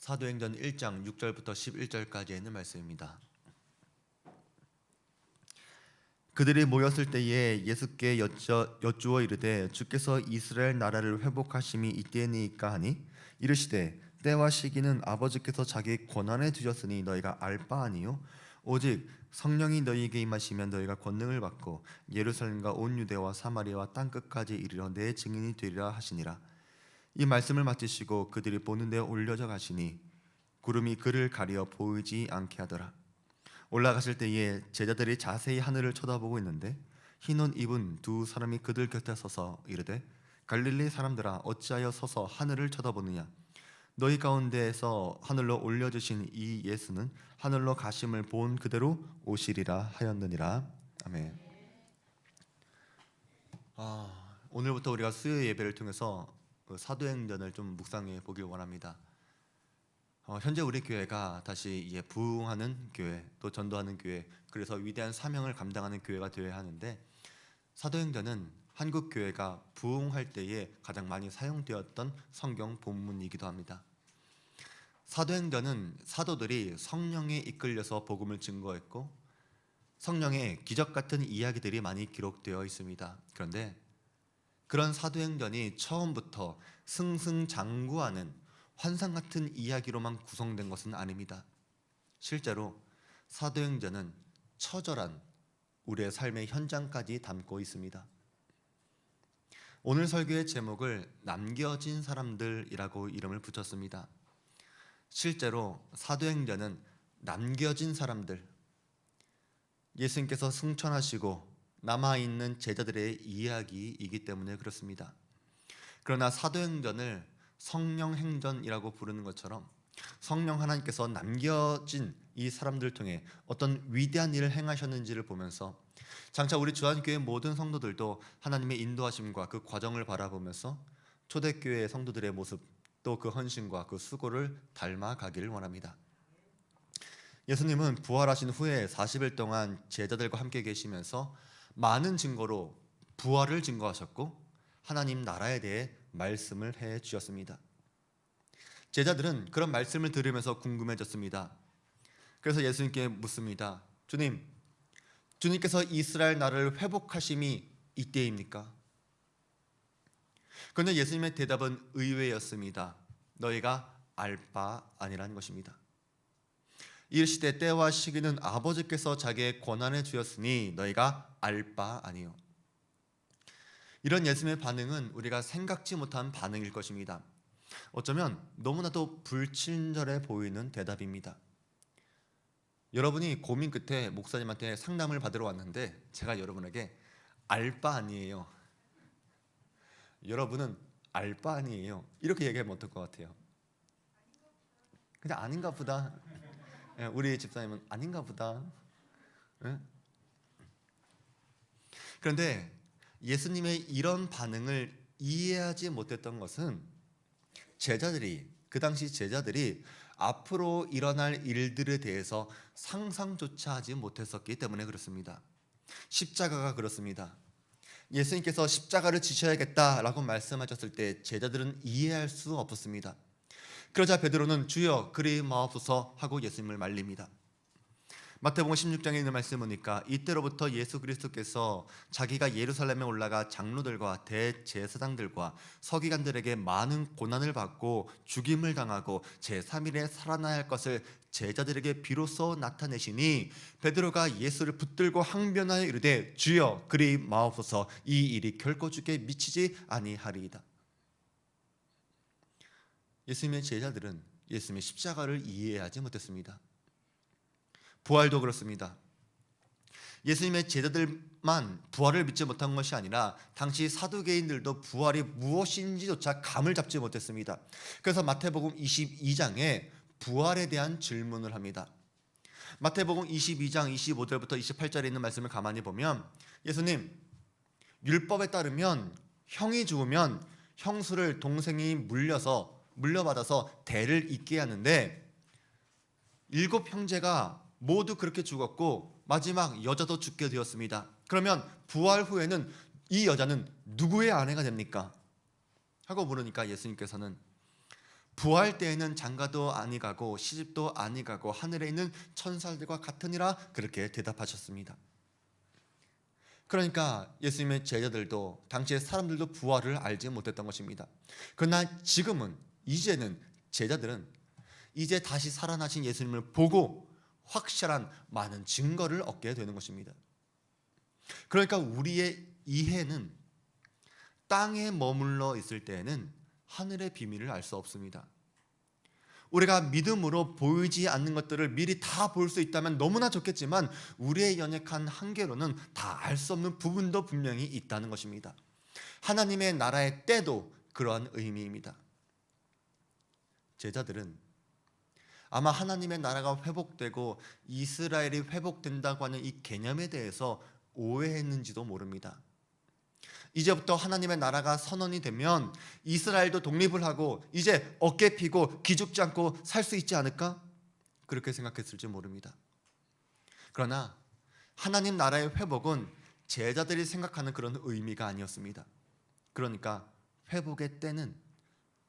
사도행전 1장 6절부터 11절까지에 있는 말씀입니다. 그들이 모였을 때에 예수께 여쭈어 이르되 주께서 이스라엘 나라를 회복하심이 이때니까 하니 이르시되 때와 시기는 아버지께서 자기 권한에 두셨으니 너희가 알 바 아니요 오직 성령이 너희에게 임하시면 너희가 권능을 받고 예루살렘과 온 유대와 사마리아와 땅 끝까지 이르러 내 증인이 되리라 하시니라. 이 말씀을 마치시고 그들이 보는 데 올려져 가시니 구름이 그를 가리어 보이지 않게 하더라. 올라가실 때에 제자들이 자세히 하늘을 쳐다보고 있는데 흰 옷 입은 두 사람이 그들 곁에 서서 이르되 갈릴리 사람들아 어찌하여 서서 하늘을 쳐다보느냐 너희 가운데에서 하늘로 올려주신 이 예수는 하늘로 가심을 본 그대로 오시리라 하였느니라. 아멘. 오늘부터 우리가 수요 예배를 통해서 사도행전을 좀 묵상해 보길 원합니다. 현재 우리 교회가 다시 부흥하는 교회, 또 전도하는 교회, 그래서 위대한 사명을 감당하는 교회가 되어야 하는데, 사도행전은 한국 교회가 부흥할 때에 가장 많이 사용되었던 성경 본문이기도 합니다. 사도행전은 사도들이 성령에 이끌려서 복음을 증거했고 성령의 기적 같은 이야기들이 많이 기록되어 있습니다. 그런데 그런 사도행전이 처음부터 승승장구하는 환상 같은 이야기로만 구성된 것은 아닙니다. 실제로 사도행전은 처절한 우리의 삶의 현장까지 담고 있습니다. 오늘 설교의 제목을 남겨진 사람들이라고 이름을 붙였습니다. 실제로 사도행전은 남겨진 사람들, 예수님께서 승천하시고 남아있는 제자들의 이야기이기 때문에 그렇습니다. 그러나 사도행전을 성령행전이라고 부르는 것처럼 성령 하나님께서 남겨진 이 사람들을 통해 어떤 위대한 일을 행하셨는지를 보면서 장차 우리 주한교회 모든 성도들도 하나님의 인도하심과 그 과정을 바라보면서 초대교회 성도들의 모습, 또 그 헌신과 그 수고를 닮아가기를 원합니다. 예수님은 부활하신 후에 40일 동안 제자들과 함께 계시면서 많은 증거로 부활을 증거하셨고 하나님 나라에 대해 말씀을 해 주셨습니다. 제자들은 그런 말씀을 들으면서 궁금해졌습니다. 그래서 예수님께 묻습니다. 주님께서 이스라엘 나라를 회복하심이 이때입니까? 그런데 예수님의 대답은 의외였습니다. 너희가 알 바 아니라는 것입니다. 이르시되 때와 시기는 아버지께서 자기의 권한에 주었으니 너희가 알 바 아니요. 이런 예수님의 반응은 우리가 생각지 못한 반응일 것입니다. 어쩌면 너무나도 불친절해 보이는 대답입니다. 여러분이 고민 끝에 목사님한테 상담을 받으러 왔는데 제가 여러분에게 알 바 아니에요, 여러분은 알 바 아니에요, 이렇게 얘기하면 어떨 것 같아요? 그냥 아닌가 보다. 우리 집사님은 아닌가 보다. 그런데 예수님의 이런 반응을 이해하지 못했던 것은 그 당시 제자들이 앞으로 일어날 일들에 대해서 상상조차 하지 못했었기 때문에 그렇습니다. 십자가가 그렇습니다. 예수님께서 십자가를 지셔야겠다라고 말씀하셨을 때 제자들은 이해할 수 없었습니다. 그러자 베드로는 주여 그리 마옵소서 하고 예수님을 말립니다. 마태복음 16장에 있는 말씀 보니까 이때로부터 예수 그리스도께서 자기가 예루살렘에 올라가 장로들과 대제사장들과 서기관들에게 많은 고난을 받고 죽임을 당하고 제3일에 살아나야 할 것을 제자들에게 비로소 나타내시니 베드로가 예수를 붙들고 항변하여 이르되 주여 그리 마옵소서 이 일이 결코 주께 미치지 아니하리이다. 예수님의 제자들은 예수님의 십자가를 이해하지 못했습니다. 부활도 그렇습니다. 예수님의 제자들만 부활을 믿지 못한 것이 아니라 당시 사두개인들도 부활이 무엇인지조차 감을 잡지 못했습니다. 그래서 마태복음 22장에 부활에 대한 질문을 합니다. 마태복음 22장 25절부터 28절에 있는 말씀을 가만히 보면 예수님, 율법에 따르면 형이 죽으면 형수를 동생이 물려받아서 대를 잇게 하는데 7 형제가 모두 그렇게 죽었고 마지막 여자도 죽게 되었습니다. 그러면 부활 후에는 이 여자는 누구의 아내가 됩니까? 하고 물으니까 예수님께서는 부활 때에는 장가도 아니 가고 시집도 아니 가고 하늘에 있는 천사들과 같으니라 그렇게 대답하셨습니다. 그러니까 예수님의 제자들도 당시의 사람들도 부활을 알지 못했던 것입니다. 그러나 지금은 이제는 제자들은 이제 다시 살아나신 예수님을 보고 확실한 많은 증거를 얻게 되는 것입니다. 그러니까 우리의 이해는 땅에 머물러 있을 때에는 하늘의 비밀을 알 수 없습니다. 우리가 믿음으로 보이지 않는 것들을 미리 다 볼 수 있다면 너무나 좋겠지만 우리의 연약한 한계로는 다 알 수 없는 부분도 분명히 있다는 것입니다. 하나님의 나라의 때도 그러한 의미입니다. 제자들은 아마 하나님의 나라가 회복되고 이스라엘이 회복된다고 하는 이 개념에 대해서 오해했는지도 모릅니다. 이제부터 하나님의 나라가 선언이 되면 이스라엘도 독립을 하고 이제 어깨 피고 기죽지 않고 살 수 있지 않을까? 그렇게 생각했을지 모릅니다. 그러나 하나님 나라의 회복은 제자들이 생각하는 그런 의미가 아니었습니다. 그러니까 회복의 때는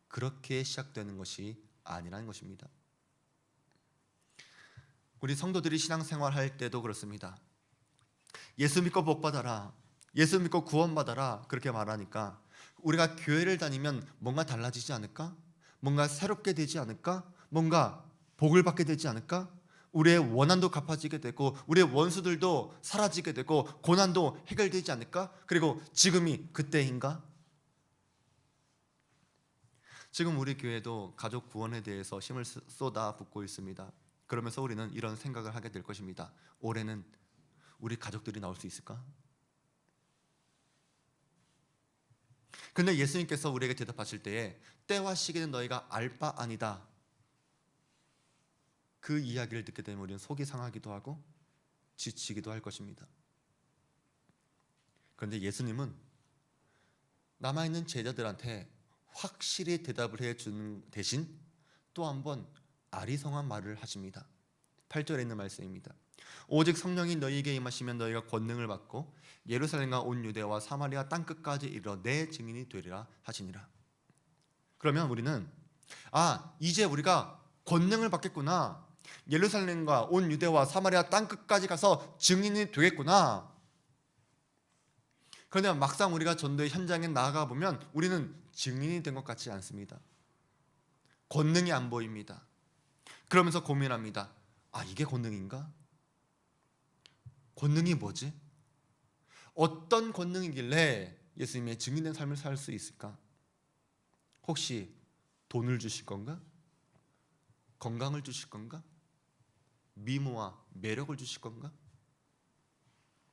그렇게 시작되는 것이 아니라는 것입니다. 우리 성도들이 신앙생활할 때도 그렇습니다. 예수 믿고 복 받아라, 예수 믿고 구원받아라 그렇게 말하니까 우리가 교회를 다니면 뭔가 달라지지 않을까? 뭔가 새롭게 되지 않을까? 뭔가 복을 받게 되지 않을까? 우리의 원한도 갚아지게 되고 우리의 원수들도 사라지게 되고 고난도 해결되지 않을까? 그리고 지금이 그때인가? 지금 우리 교회도 가족 구원에 대해서 힘을 쏟아붓고 있습니다. 그러면서 우리는 이런 생각을 하게 될 것입니다. 올해는 우리 가족들이 나올 수 있을까? 근데 예수님께서 우리에게 대답하실 때에 때와 시기는 너희가 알 바 아니다. 그 이야기를 듣게 되면 우리는 속이 상하기도 하고 지치기도 할 것입니다. 그런데 예수님은 남아있는 제자들한테 확실히 대답을 해주는 대신 또 한 번 아리송한 말을 하십니다. 8절에 있는 말씀입니다. 오직 성령이 너희에게 임하시면 너희가 권능을 받고 예루살렘과 온 유대와 사마리아 땅끝까지 이르러 내 증인이 되리라 하시니라. 그러면 우리는 이제 우리가 권능을 받겠구나, 예루살렘과 온 유대와 사마리아 땅끝까지 가서 증인이 되겠구나. 그런데 막상 우리가 전도의 현장에 나아가 보면 우리는 증인이 된 것 같지 않습니다. 권능이 안 보입니다. 그러면서 고민합니다. 이게 권능인가? 권능이 뭐지? 어떤 권능이길래 예수님의 증인된 삶을 살 수 있을까? 혹시 돈을 주실 건가? 건강을 주실 건가? 미모와 매력을 주실 건가?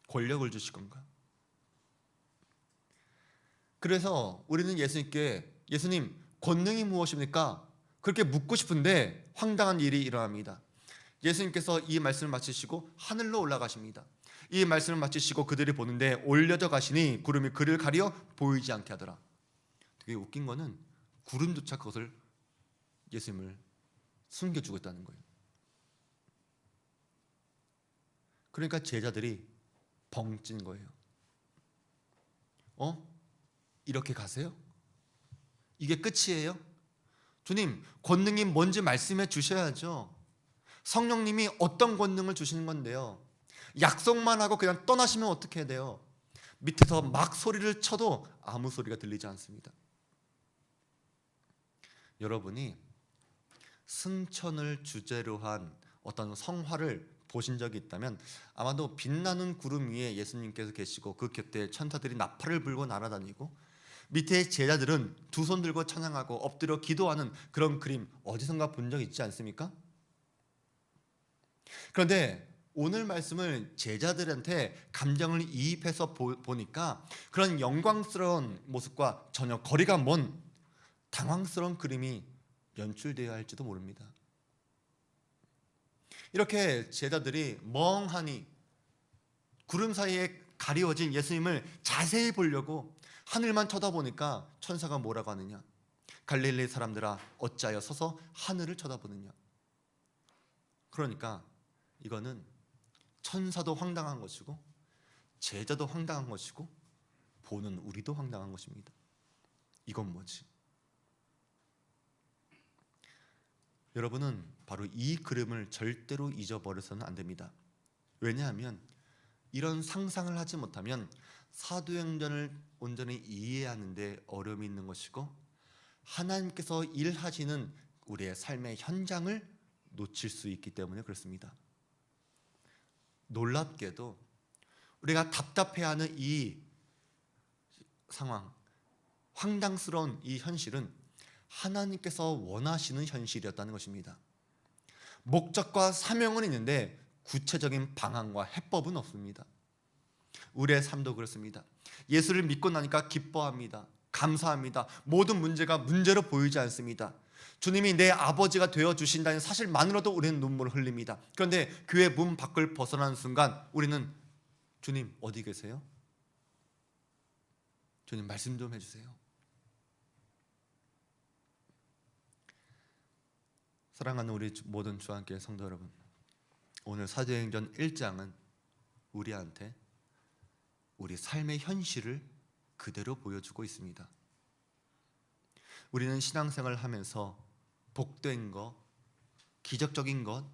권력을 주실 건가? 그래서 우리는 예수님께 예수님 권능이 무엇입니까? 그렇게 묻고 싶은데 황당한 일이 일어납니다. 예수님께서 이 말씀을 마치시고 하늘로 올라가십니다. 이 말씀을 마치시고 그들이 보는데 올려져 가시니 구름이 그를 가려 보이지 않게 하더라. 되게 웃긴 거는 구름조차 그것을 예수님을 숨겨주고 있다는 거예요. 그러니까 제자들이 벙찐 거예요. 이렇게 가세요? 이게 끝이에요? 주님, 권능이 뭔지 말씀해 주셔야죠. 성령님이 어떤 권능을 주시는 건데요? 약속만 하고 그냥 떠나시면 어떻게 돼요? 밑에서 막 소리를 쳐도 아무 소리가 들리지 않습니다. 여러분이 승천을 주제로 한 어떤 성화를 보신 적이 있다면 아마도 빛나는 구름 위에 예수님께서 계시고 그 곁에 천사들이 나팔을 불고 날아다니고 밑에 제자들은 두 손 들고 찬양하고 엎드려 기도하는 그런 그림 어디선가 본 적 있지 않습니까? 그런데 오늘 말씀을 제자들한테 감정을 이입해서 보니까 그런 영광스러운 모습과 전혀 거리가 먼 당황스러운 그림이 연출되어야 할지도 모릅니다. 이렇게 제자들이 멍하니 구름 사이에 가리워진 예수님을 자세히 보려고 하늘만 쳐다보니까 천사가 뭐라고 하느냐? 갈릴리 사람들아 어찌하여 서서 하늘을 쳐다보느냐? 그러니까 이거는 천사도 황당한 것이고 제자도 황당한 것이고 보는 우리도 황당한 것입니다. 이건 뭐지? 여러분은 바로 이 그림을 절대로 잊어버려서는 안 됩니다. 왜냐하면 이런 상상을 하지 못하면 사도행전을 온전히 이해하는 데 어려움이 있는 것이고, 하나님께서 일하시는 우리의 삶의 현장을 놓칠 수 있기 때문에 그렇습니다. 놀랍게도 우리가 답답해하는 이 상황, 황당스러운 이 현실은 하나님께서 원하시는 현실이었다는 것입니다. 목적과 사명은 있는데 구체적인 방안과 해법은 없습니다. 우리의 삶도 그렇습니다. 예수를 믿고 나니까 기뻐합니다. 감사합니다. 모든 문제가 문제로 보이지 않습니다. 주님이 내 아버지가 되어 주신다는 사실만으로도 우리는 눈물을 흘립니다. 그런데 교회 문 밖을 벗어나는 순간 우리는 주님 어디 계세요? 주님 말씀 좀 해주세요. 사랑하는 우리 모든 주안교회 성도 여러분, 오늘 사도행전 1장은 우리한테 우리 삶의 현실을 그대로 보여주고 있습니다. 우리는 신앙생활을 하면서 복된 것, 기적적인 것,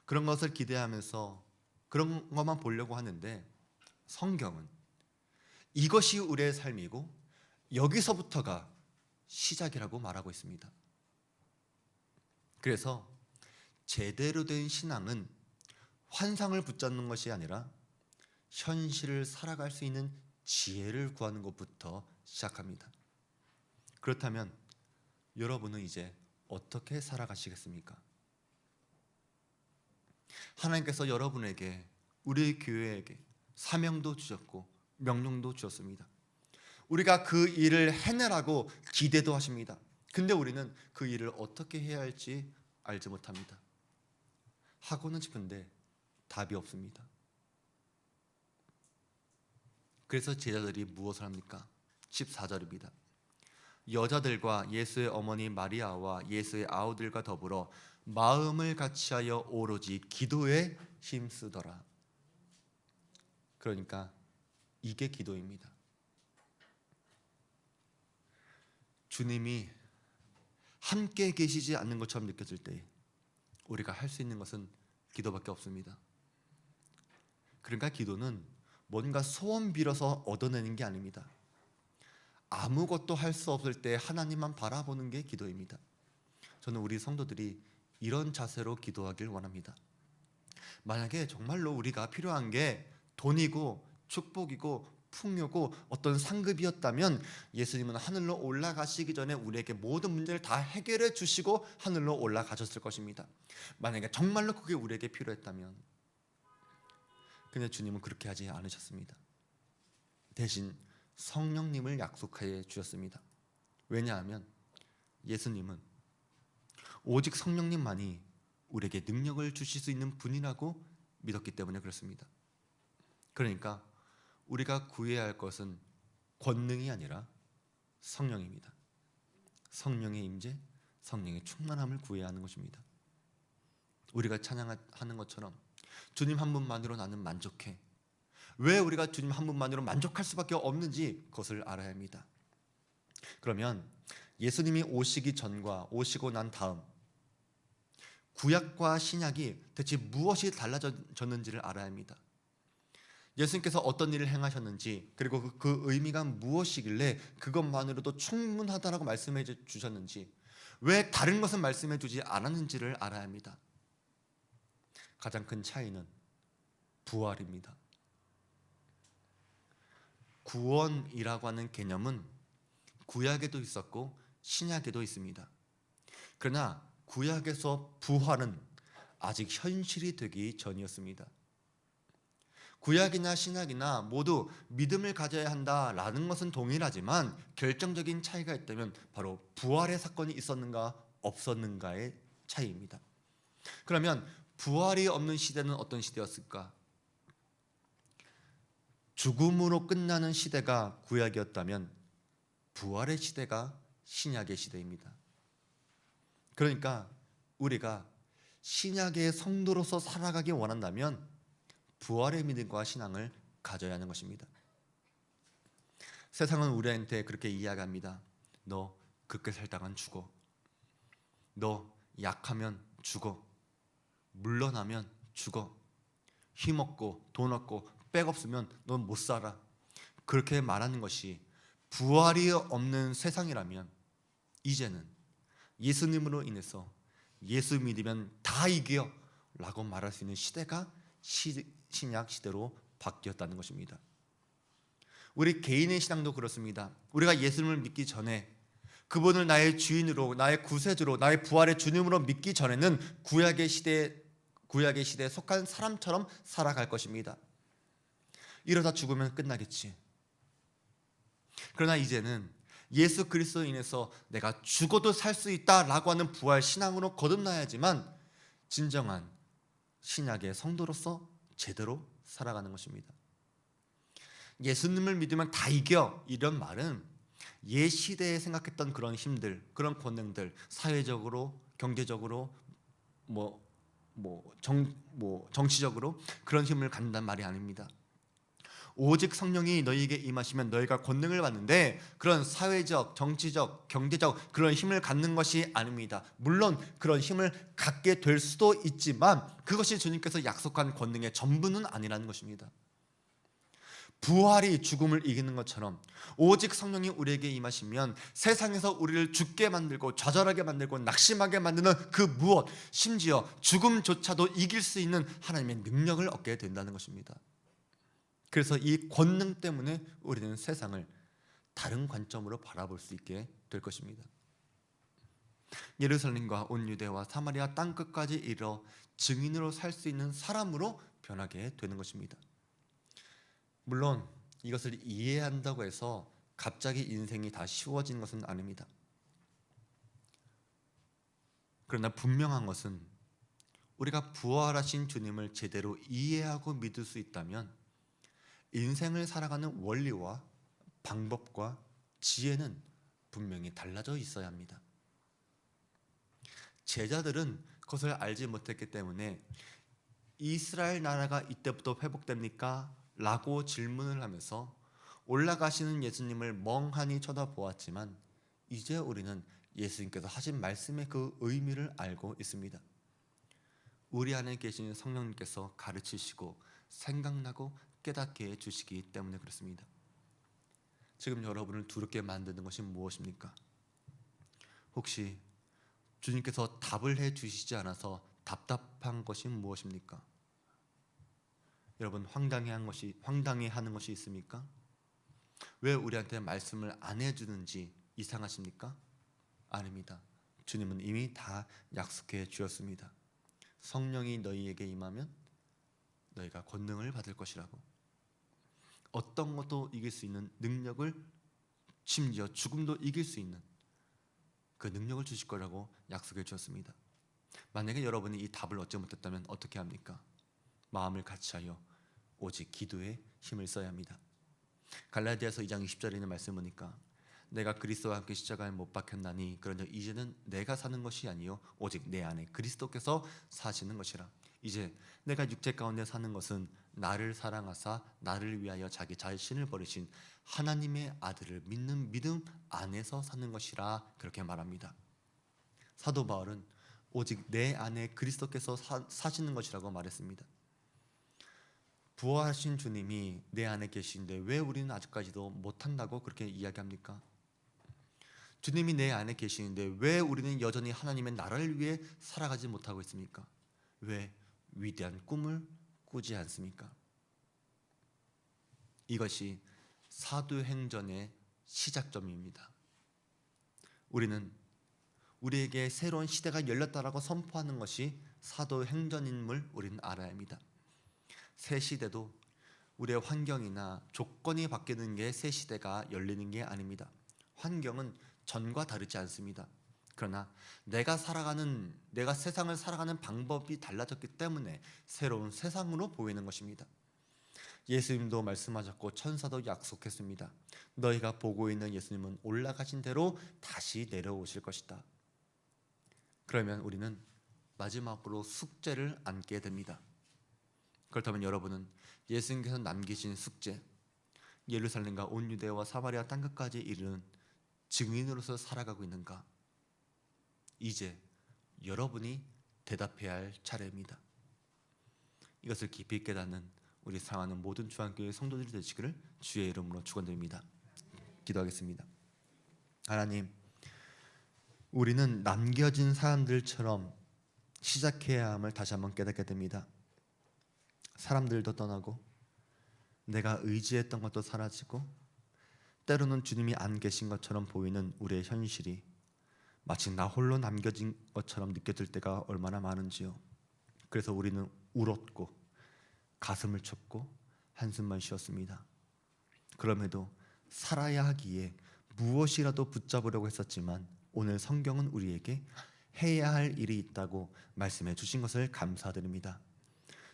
그런 것을 기대하면서 그런 것만 보려고 하는데, 성경은 이것이 우리의 삶이고 여기서부터가 시작이라고 말하고 있습니다. 그래서 제대로 된 신앙은 환상을 붙잡는 것이 아니라 현실을 살아갈 수 있는 지혜를 구하는 것부터 시작합니다. 그렇다면 여러분은 이제 어떻게 살아가시겠습니까? 하나님께서 여러분에게, 우리 교회에게 사명도 주셨고 명령도 주셨습니다. 우리가 그 일을 해내라고 기대도 하십니다. 근데 우리는 그 일을 어떻게 해야 할지 알지 못합니다. 하고는 싶은데 답이 없습니다. 그래서 제자들이 무엇을 합니까? 14절입니다. 여자들과 예수의 어머니 마리아와 예수의 아우들과 더불어 마음을 같이하여 오로지 기도에 힘쓰더라. 그러니까 이게 기도입니다. 주님이 함께 계시지 않는 것처럼 느껴질 때 우리가 할 수 있는 것은 기도밖에 없습니다. 그러니까 기도는 뭔가 소원 빌어서 얻어내는 게 아닙니다. 아무것도 할 수 없을 때 하나님만 바라보는 게 기도입니다. 저는 우리 성도들이 이런 자세로 기도하길 원합니다. 만약에 정말로 우리가 필요한 게 돈이고 축복이고 풍요고 어떤 상급이었다면 예수님은 하늘로 올라가시기 전에 우리에게 모든 문제를 다 해결해 주시고 하늘로 올라가셨을 것입니다. 만약에 정말로 그게 우리에게 필요했다면. 근데 주님은 그렇게 하지 않으셨습니다. 대신 성령님을 약속해 주셨습니다. 왜냐하면 예수님은 오직 성령님만이 우리에게 능력을 주실 수 있는 분이라고 믿었기 때문에 그렇습니다. 그러니까 우리가 구해야 할 것은 권능이 아니라 성령입니다. 성령의 임재, 성령의 충만함을 구해야 하는 것입니다. 우리가 찬양하는 것처럼 주님 한 분만으로 나는 만족해. 왜 우리가 주님 한 분만으로 만족할 수밖에 없는지 그것을 알아야 합니다. 그러면 예수님이 오시기 전과 오시고 난 다음 구약과 신약이 대체 무엇이 달라졌는지를 알아야 합니다. 예수님께서 어떤 일을 행하셨는지, 그리고 그 의미가 무엇이길래 그것만으로도 충분하다라고 말씀해 주셨는지, 왜 다른 것은 말씀해 주지 않았는지를 알아야 합니다. 가장 큰 차이는 부활입니다. 구원이라고 하는 개념은 구약에도 있었고 신약에도 있습니다. 그러나 구약에서 부활은 아직 현실이 되기 전이었습니다. 구약이나 신약이나 모두 믿음을 가져야 한다라는 것은 동일하지만 결정적인 차이가 있다면 바로 부활의 사건이 있었는가 없었는가의 차이입니다. 그러면 부활이 없는 시대는 어떤 시대였을까? 죽음으로 끝나는 시대가 구약이었다면 부활의 시대가 신약의 시대입니다. 그러니까 우리가 신약의 성도로서 살아가기 원한다면 부활의 믿음과 신앙을 가져야 하는 것입니다. 세상은 우리한테 그렇게 이야기합니다. 너 그렇게 살다간 죽어. 너 약하면 죽어, 물러나면 죽어, 힘없고 돈 없고 백 없으면 넌 못 살아, 그렇게 말하는 것이 부활이 없는 세상이라면 이제는 예수님으로 인해서 예수 믿으면 다 이겨 라고 말할 수 있는 시대가 신약 시대로 바뀌었다는 것입니다. 우리 개인의 신앙도 그렇습니다. 우리가 예수님을 믿기 전에, 그분을 나의 주인으로, 나의 구세주로, 나의 부활의 주님으로 믿기 전에는 구약의 시대에 속한 사람처럼 살아갈 것입니다. 이러다 죽으면 끝나겠지. 그러나 이제는 예수 그리스도로 인해서 내가 죽어도 살 수 있다라고 하는 부활 신앙으로 거듭나야지만 진정한 신약의 성도로서 제대로 살아가는 것입니다. 예수님을 믿으면 다 이겨, 이런 말은 옛 시대에 생각했던 그런 힘들, 그런 권능들, 사회적으로, 경제적으로, 정치적으로 그런 힘을 갖는다는 말이 아닙니다. 오직 성령이 너희에게 임하시면 너희가 권능을 받는데 그런 사회적, 정치적, 경제적 그런 힘을 갖는 것이 아닙니다. 물론 그런 힘을 갖게 될 수도 있지만 그것이 주님께서 약속한 권능의 전부는 아니라는 것입니다. 부활이 죽음을 이기는 것처럼 오직 성령이 우리에게 임하시면 세상에서 우리를 죽게 만들고 좌절하게 만들고 낙심하게 만드는 그 무엇, 심지어 죽음조차도 이길 수 있는 하나님의 능력을 얻게 된다는 것입니다. 그래서 이 권능 때문에 우리는 세상을 다른 관점으로 바라볼 수 있게 될 것입니다. 예루살렘과 온 유대와 사마리아 땅끝까지 이르러 증인으로 살 수 있는 사람으로 변하게 되는 것입니다. 물론 이것을 이해한다고 해서 갑자기 인생이 다 쉬워지는 것은 아닙니다. 그러나 분명한 것은 우리가 부활하신 주님을 제대로 이해하고 믿을 수 있다면 인생을 살아가는 원리와 방법과 지혜는 분명히 달라져 있어야 합니다. 제자들은 그것을 알지 못했기 때문에 이스라엘 나라가 이때부터 회복됩니까? 라고 질문을 하면서 올라가시는 예수님을 멍하니 쳐다보았지만 이제 우리는 예수님께서 하신 말씀의 그 의미를 알고 있습니다. 우리 안에 계신 성령님께서 가르치시고 생각나고 깨닫게 해주시기 때문에 그렇습니다. 지금 여러분을 두렵게 만드는 것이 무엇입니까? 혹시 주님께서 답을 해주시지 않아서 답답한 것이 무엇입니까? 여러분 황당해하는 것이 있습니까? 왜 우리한테 말씀을 안 해주는지 이상하십니까? 아닙니다. 주님은 이미 다 약속해 주었습니다. 성령이 너희에게 임하면 너희가 권능을 받을 것이라고, 어떤 것도 이길 수 있는 능력을, 심지어 죽음도 이길 수 있는 그 능력을 주실 거라고 약속해 주었습니다. 만약에 여러분이 이 답을 얻지 못했다면 어떻게 합니까? 마음을 같이하여 오직 기도에 힘을 써야 합니다. 갈라디아서 2장 20절에 있는 말씀 보니까 내가 그리스도와 함께 십자가에 못 박혔나니 그런즉 이제는 내가 사는 것이 아니요 오직 내 안에 그리스도께서 사시는 것이라. 이제 내가 육체 가운데 사는 것은 나를 사랑하사 나를 위하여 자기 자신을 버리신 하나님의 아들을 믿는 믿음 안에서 사는 것이라, 그렇게 말합니다. 사도 바울은 오직 내 안에 그리스도께서 사시는 것이라고 말했습니다. 부활하신 주님이 내 안에 계신데 왜 우리는 아직까지도 못한다고 그렇게 이야기합니까? 주님이 내 안에 계시는데 왜 우리는 여전히 하나님의 나라를 위해 살아가지 못하고 있습니까? 왜 위대한 꿈을 꾸지 않습니까? 이것이 사도행전의 시작점입니다. 우리는 우리에게 새로운 시대가 열렸다라고 선포하는 것이 사도행전임을 우리는 알아야 합니다. 새 시대도 우리의 환경이나 조건이 바뀌는 게 새 시대가 열리는 게 아닙니다. 환경은 전과 다르지 않습니다. 그러나 내가 세상을 살아가는 방법이 달라졌기 때문에 새로운 세상으로 보이는 것입니다. 예수님도 말씀하셨고 천사도 약속했습니다. 너희가 보고 있는 예수님은 올라가신 대로 다시 내려오실 것이다. 그러면 우리는 마지막으로 숙제를 안게 됩니다. 그렇다면 여러분은 예수님께서 남기신 숙제, 예루살렘과 온 유대와 사마리아 땅끝까지 이르는 증인으로서 살아가고 있는가? 이제 여러분이 대답해야 할 차례입니다. 이것을 깊이 깨닫는 우리 사랑하는 모든 주한교회 성도들이 되시기를 주의 이름으로 축원드립니다. 기도하겠습니다. 하나님, 우리는 남겨진 사람들처럼 시작해야 함을 다시 한번 깨닫게 됩니다. 사람들도 떠나고 내가 의지했던 것도 사라지고 때로는 주님이 안 계신 것처럼 보이는 우리의 현실이 마치 나 홀로 남겨진 것처럼 느껴질 때가 얼마나 많은지요. 그래서 우리는 울었고 가슴을 쳤고 한숨만 쉬었습니다. 그럼에도 살아야 하기에 무엇이라도 붙잡으려고 했었지만 오늘 성경은 우리에게 해야 할 일이 있다고 말씀해 주신 것을 감사드립니다.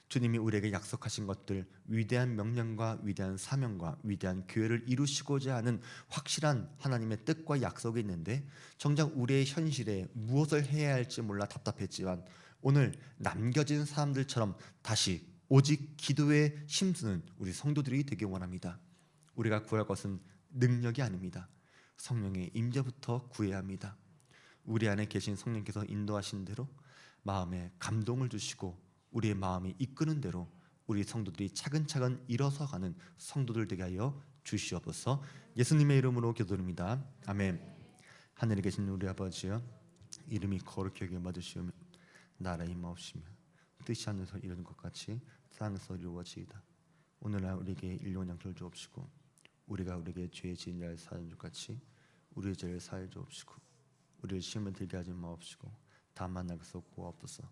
주님이 우리에게 약속하신 것들, 위대한 명령과 위대한 사명과 위대한 교회를 이루시고자 하는 확실한 하나님의 뜻과 약속이 있는데 정작 우리의 현실에 무엇을 해야 할지 몰라 답답했지만 오늘 남겨진 사람들처럼 다시 오직 기도에 힘쓰는 우리 성도들이 되기 원합니다. 우리가 구할 것은 능력이 아닙니다. 성령의 임재부터 구해야 합니다. 우리 안에 계신 성령께서 인도하신 대로 마음에 감동을 주시고 우리의 마음이 이끄는 대로 우리 성도들이 차근차근 일어서가는 성도들 되게 하여 주시옵소서. 예수님의 이름으로 기도드립니다. 아멘. 하늘에 계신 우리 아버지여, 이름이 거룩히 여김 받으시오며 나라의 임하옵시며 뜻이 하늘에서 이루는 것 같이 땅에서 이루어지이다. 오늘날 우리에게 일용할 양식을 주옵시고 우리가 우리에게 죄 지은 자를 사하는 것 같이 우리의 죄를 사하여 주옵시고 우리를 시험에 들게 하지 마옵시고 다만 나에게서 구하옵소서.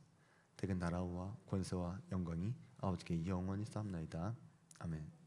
대개 나라와 권세와 영광이 아버지께 영원히 쌓옵나이다. 아멘.